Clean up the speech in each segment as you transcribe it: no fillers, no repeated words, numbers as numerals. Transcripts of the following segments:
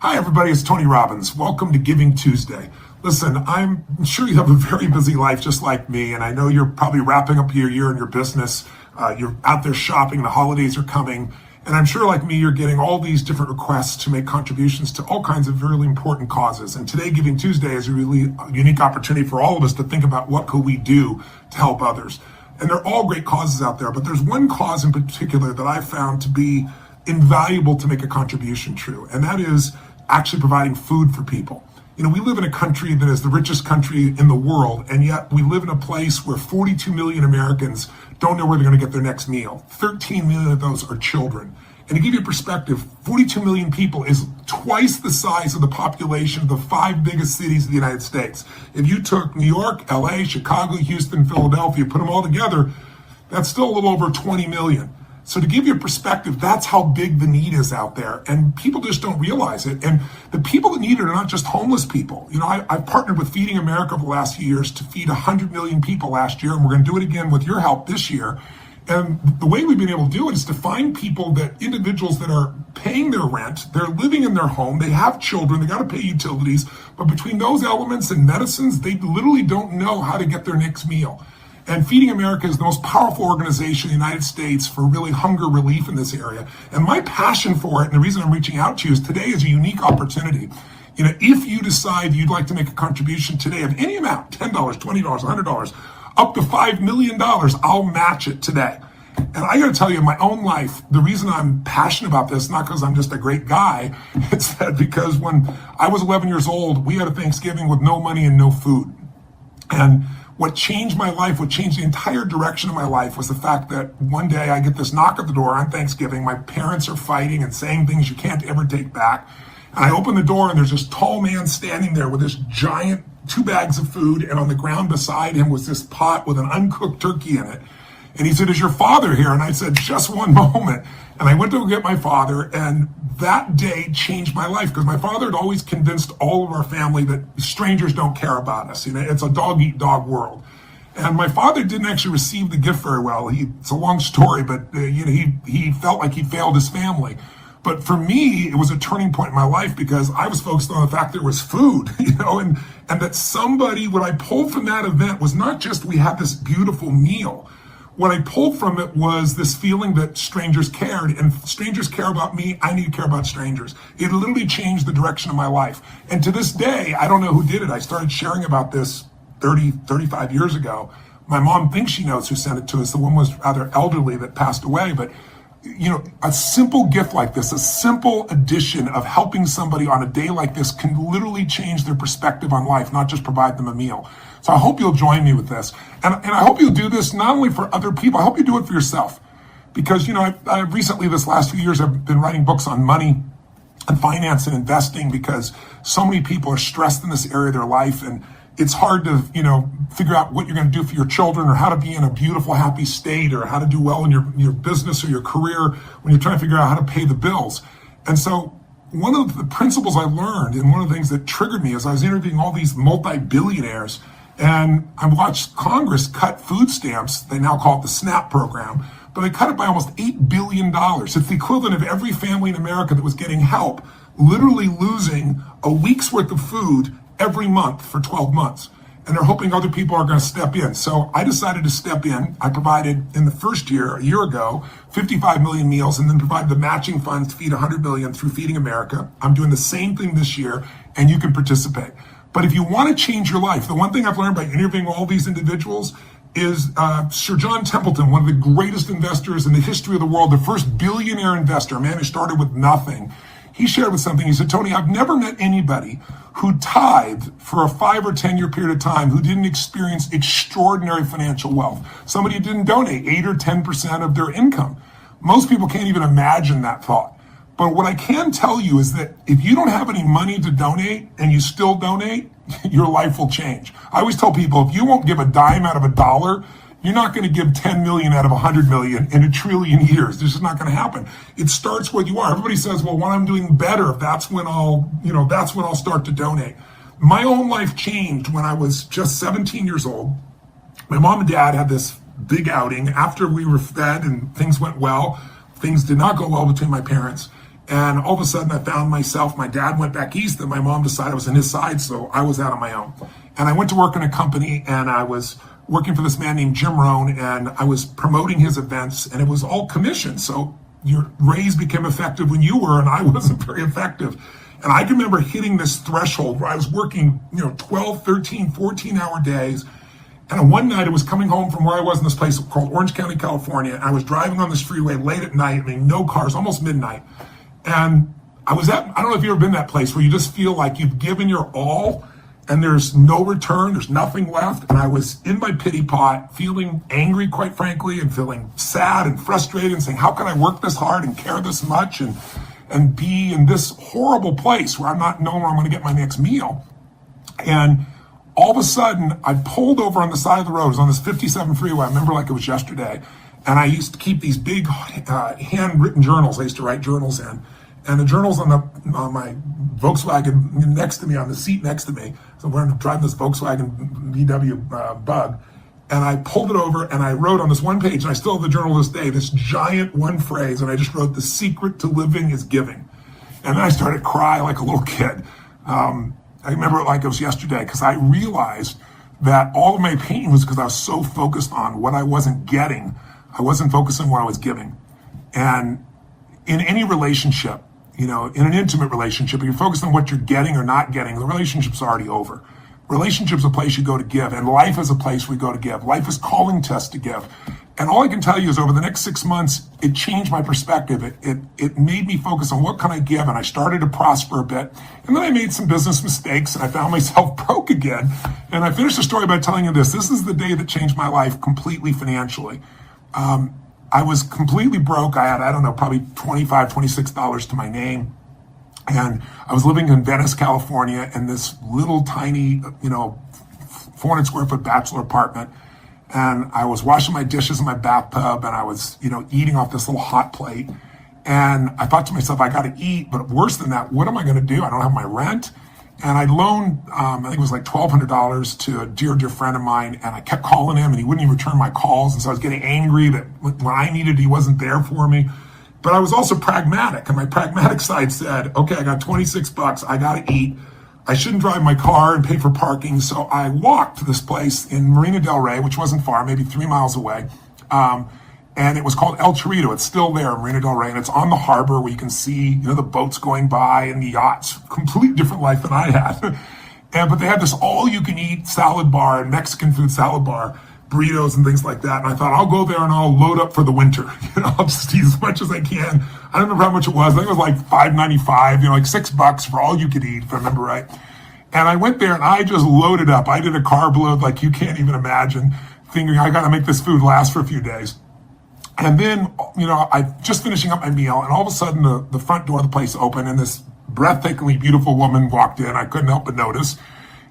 Hi, everybody. It's Tony Robbins. Welcome to Giving Tuesday. Listen, I'm sure you have a very busy life just like me, and I know you're probably wrapping up your year in your business. You're out there shopping. The holidays are coming. And I'm sure, like me, you're getting all these different requests to make contributions to all kinds of really important causes. And today, Giving Tuesday, is a really unique opportunity for all of us to think about what could we do to help others. And they're all great causes out there, but there's one cause in particular that I found to be invaluable to make a contribution to, and that is actually providing food for people. You know, we live in a country that is the richest country in the world, and yet we live in a place where 42 million Americans don't know where they're going to get their next meal. 13 million of those are children. And to give you perspective, 42 million people is twice the size of the population of the 5 biggest cities of the United States. If you took New York, LA, Chicago, Houston, Philadelphia, put them all together, that's still a little over 20 million. So to give you a perspective, that's how big the need is out there. And people just don't realize it. And the people that need it are not just homeless people. You know, I've partnered with Feeding America over the last few years to feed 100 million people last year. And we're going to do it again with your help this year. And the way we've been able to do it is to find people, that individuals that are paying their rent, they're living in their home, they have children, they got to pay utilities. But between those elements and medicines, they literally don't know how to get their next meal. And Feeding America is the most powerful organization in the United States for really hunger relief in this area. And my passion for it, and the reason I'm reaching out to you, is today is a unique opportunity. You know, if you decide you'd like to make a contribution today of any amount, $10, $20, $100, up to $5 million, I'll match it today. And I got to tell you, in my own life, the reason I'm passionate about this, not because I'm just a great guy, it's that because when I was 11 years old, we had a Thanksgiving with no money and no food. And what changed my life, what changed the entire direction of my life, was the fact that one day I get this knock at the door on Thanksgiving. My parents are fighting and saying things you can't ever take back. And I open the door and there's this tall man standing there with this giant 2 bags of food, and on the ground beside him was this pot with an uncooked turkey in it. And he said, "Is your father here?" And I said, "Just one moment." And I went to go get my father, and that day changed my life, because my father had always convinced all of our family that strangers don't care about us. You know, it's a dog-eat-dog world. And my father didn't actually receive the gift very well. It's a long story, but he felt like he failed his family. But for me, it was a turning point in my life, because I was focused on the fact there was food, and that somebody, what I pulled from that event was not just we had this beautiful meal. What I pulled from it was this feeling that strangers cared, and strangers care about me. I need to care about strangers. It literally changed the direction of my life. And to this day, I don't know who did it. I started sharing about this 35 years ago. My mom thinks she knows who sent it to us. The woman was rather elderly that passed away, but a simple gift like this, a simple addition of helping somebody on a day like this, can literally change their perspective on life, not just provide them a meal. So I hope you'll join me with this. And I hope you'll do this not only for other people, I hope you do it for yourself. Because, I recently, this last few years, I've been writing books on money and finance and investing, because so many people are stressed in this area of their life, and it's hard to, figure out what you're going to do for your children, or how to be in a beautiful, happy state, or how to do well in your business or your career when you're trying to figure out how to pay the bills. And so one of the principles I learned, and one of the things that triggered me, is I was interviewing all these multi-billionaires, and I watched Congress cut food stamps. They now call it the SNAP program, but they cut it by almost $8 billion. It's the equivalent of every family in America that was getting help literally losing a week's worth of food every month for 12 months. And they're hoping other people are going to step in. So I decided to step in. I provided, in the first year, a year ago, 55 million meals, and then provided the matching funds to feed 100 million through Feeding America. I'm doing the same thing this year, and you can participate. But if you want to change your life, the one thing I've learned by interviewing all these individuals is Sir John Templeton, one of the greatest investors in the history of the world, the first billionaire investor, a man who started with nothing. He shared with something. He said, "Tony, I've never met anybody who tithed for a 5 or 10 year period of time who didn't experience extraordinary financial wealth. Somebody who didn't donate 8 or 10% of their income." Most people can't even imagine that thought. But what I can tell you is that if you don't have any money to donate and you still donate, your life will change. I always tell people, if you won't give a dime out of a dollar, you're not going to give 10 million out of 100 million in a trillion years. This is not going to happen. It starts where you are. Everybody says, "Well, when I'm doing better, that's when I'll start to donate." My own life changed when I was just 17 years old. My mom and dad had this big outing after we were fed and things went well. Things did not go well between my parents. And all of a sudden I found myself, my dad went back east and my mom decided I was on his side, so I was out on my own. And I went to work in a company and I was working for this man named Jim Rohn, and I was promoting his events, and it was all commission. So your raise became effective when you were, and I wasn't very effective. And I can remember hitting this threshold where I was working, 12, 13, 14-hour days. And one night I was coming home from where I was in this place called Orange County, California. And I was driving on this freeway late at night, no cars, almost midnight. And I don't know if you've ever been that place where you just feel like you've given your all and there's no return, there's nothing left. And I was in my pity pot, feeling angry, quite frankly, and feeling sad and frustrated and saying, how can I work this hard and care this much and be in this horrible place where I'm not knowing where I'm going to get my next meal? And all of a sudden, I pulled over on the side of the road. It was on this 57 freeway. I remember like it was yesterday. And I used to keep these big handwritten journals. I used to write journals in. And the journal's on my Volkswagen next to me, on the seat next to me. So we're driving this Volkswagen VW Bug. And I pulled it over and I wrote on this one page, and I still have the journal to this day, this giant one phrase. And I just wrote, "The secret to living is giving." And then I started crying like a little kid. I remember it like it was yesterday, because I realized that all of my pain was because I was so focused on what I wasn't getting. I wasn't focusing on what I was giving. And in any relationship, in an intimate relationship, if you're focused on what you're getting or not getting, the relationship's already over. Relationship's a place you go to give, and life is a place we go to give. Life is calling to us to give. And all I can tell you is over the next 6 months, it changed my perspective. It made me focus on what can I give, and I started to prosper a bit. And then I made some business mistakes, and I found myself broke again. And I finished the story by telling you this. This is the day that changed my life completely financially. I was completely broke. I had, probably $25, $26 to my name. And I was living in Venice, California, in this little tiny, 400 square foot bachelor apartment. And I was washing my dishes in my bathtub, and I was, eating off this little hot plate. And I thought to myself, I got to eat, but worse than that, what am I going to do? I don't have my rent. And I loaned, I think it was like $1,200 to a dear, dear friend of mine. And I kept calling him, and he wouldn't even return my calls. And so I was getting angry that when I needed, he wasn't there for me. But I was also pragmatic, and my pragmatic side said, okay, I got $26, I got to eat. I shouldn't drive my car and pay for parking. So I walked to this place in Marina del Rey, which wasn't far, maybe 3 miles away. And it was called El Chorrito. It's still there, Marina del Rey, and it's on the harbor where you can see, the boats going by and the yachts. Completely different life than I had. But they had this all-you-can-eat salad bar and Mexican food salad bar, burritos and things like that. And I thought, I'll go there and I'll load up for the winter. I'll just eat as much as I can. I don't remember how much it was. I think it was like $5.95, like $6 for all you could eat, if I remember right. And I went there and I just loaded up. I did a carb load like you can't even imagine, thinking I got to make this food last for a few days. And then, I just finishing up my meal, and all of a sudden the front door of the place opened, and this breathtakingly beautiful woman walked in. I couldn't help but notice.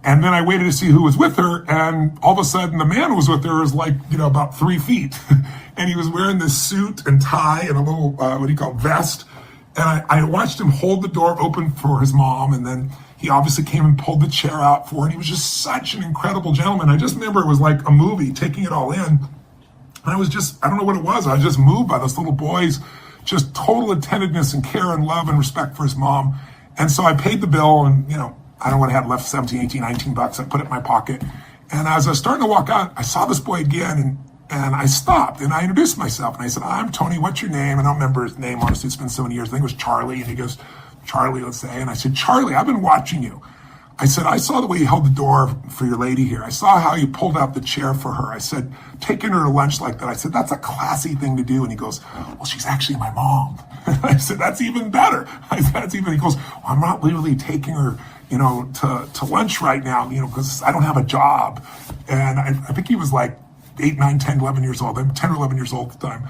And then I waited to see who was with her, and all of a sudden the man who was with her was like, about 3 feet. And he was wearing this suit and tie and a little, vest. And I watched him hold the door open for his mom, and then he obviously came and pulled the chair out for her, and he was just such an incredible gentleman. I just remember it was like a movie, taking it all in. And I was I don't know what it was. I was just moved by this little boy's just total attentiveness and care and love and respect for his mom. And so I paid the bill, and, I don't know what I had left, 17, 18, $19. I put it in my pocket. And as I was starting to walk out, I saw this boy again, and I stopped, and I introduced myself. And I said, "I'm Tony, what's your name?" And I don't remember his name, honestly, it's been so many years. I think it was Charlie. And he goes, "Charlie, let's say." And I said, "Charlie, I've been watching you." I said, "I saw the way you held the door for your lady here. I saw how you pulled out the chair for her." I said, "Taking her to lunch like that." I said, "That's a classy thing to do." And he goes, "Well, she's actually my mom." I said, "That's even better." I said, "That's even," he goes, "Well, I'm not literally taking her, to lunch right now, because I don't have a job." And I think he was like 8, 9, 10, 11 years old, 10 or 11 years old at the time.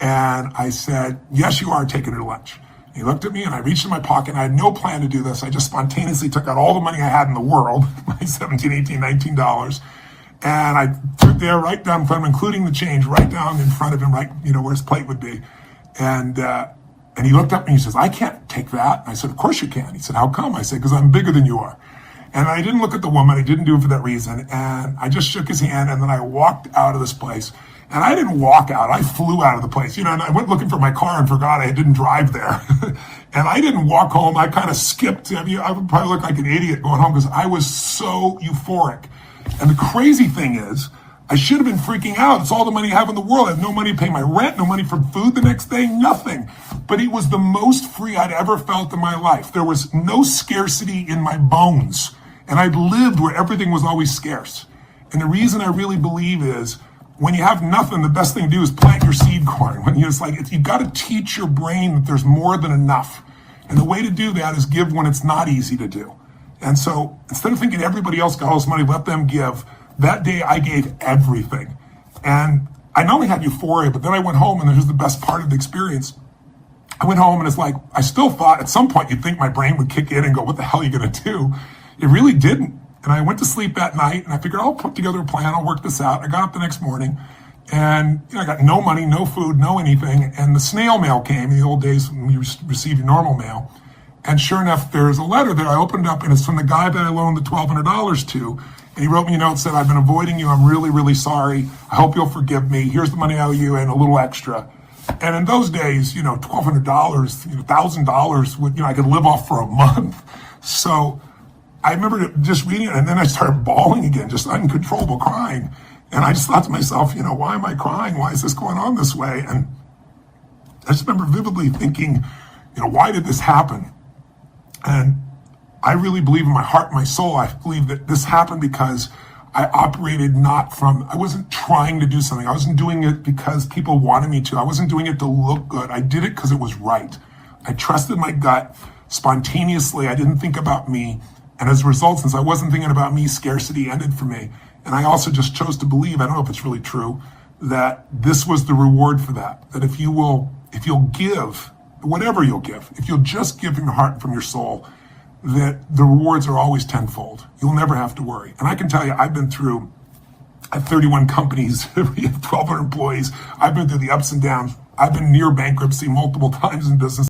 And I said, "Yes, you are taking her to lunch." He looked at me, and I reached in my pocket, and I had no plan to do this. I just spontaneously took out all the money I had in the world, my $17, $18, $19, and I threw it there right down in front of him, including the change, right down in front of him, right, where his plate would be. And he looked up and he says, "I can't take that." And I said, "Of course you can." He said, "How come?" I said, "Because I'm bigger than you are." And I didn't look at the woman. I didn't do it for that reason. And I just shook his hand, and then I walked out of this place. And I didn't walk out. I flew out of the place. And I went looking for my car and forgot I didn't drive there. And I didn't walk home. I kind of skipped. I would probably look like an idiot going home because I was so euphoric. And the crazy thing is, I should have been freaking out. It's all the money I have in the world. I have no money to pay my rent, no money for food the next day, nothing. But it was the most free I'd ever felt in my life. There was no scarcity in my bones. And I'd lived where everything was always scarce. And the reason I really believe is when you have nothing, the best thing to do is plant your seed corn. When you've got to teach your brain that there's more than enough. And the way to do that is give when it's not easy to do. And so instead of thinking everybody else got all this money, let them give. That day I gave everything. And I not only had euphoria, but then I went home, and here's the best part of the experience. I went home and it's like, I still thought at some point you'd think my brain would kick in and go, what the hell are you going to do? It really didn't. And I went to sleep that night and I figured I'll put together a plan. I'll work this out. I got up the next morning and I got no money, no food, no anything. And the snail mail came in the old days when you received your normal mail. And sure enough, there's a letter that I opened up, and it's from the guy that I loaned the $1,200 to. And he wrote me a note, said, I've been avoiding you. I'm really, really sorry. I hope you'll forgive me. Here's the money I owe you and a little extra. And in those days, $1,200, $1,000, I could live off for a month. So I remember just reading it, and then I started bawling again, just uncontrollable crying. And I just thought to myself, why am I crying? Why is this going on this way? And I just remember vividly thinking, why did this happen? And I really believe in my heart and my soul, I believe that this happened because I operated I wasn't trying to do something. I wasn't doing it because people wanted me to. I wasn't doing it to look good. I did it because it was right. I trusted my gut spontaneously. I didn't think about me. And as a result, since I wasn't thinking about me, scarcity ended for me. And I also just chose to believe, I don't know if it's really true, that this was the reward for that. That if you'll give, whatever you'll give, if you'll just give from your heart and from your soul, that the rewards are always tenfold. You'll never have to worry. And I can tell you, I have 31 companies, we have 1,200 employees. I've been through the ups and downs. I've been near bankruptcy multiple times in business.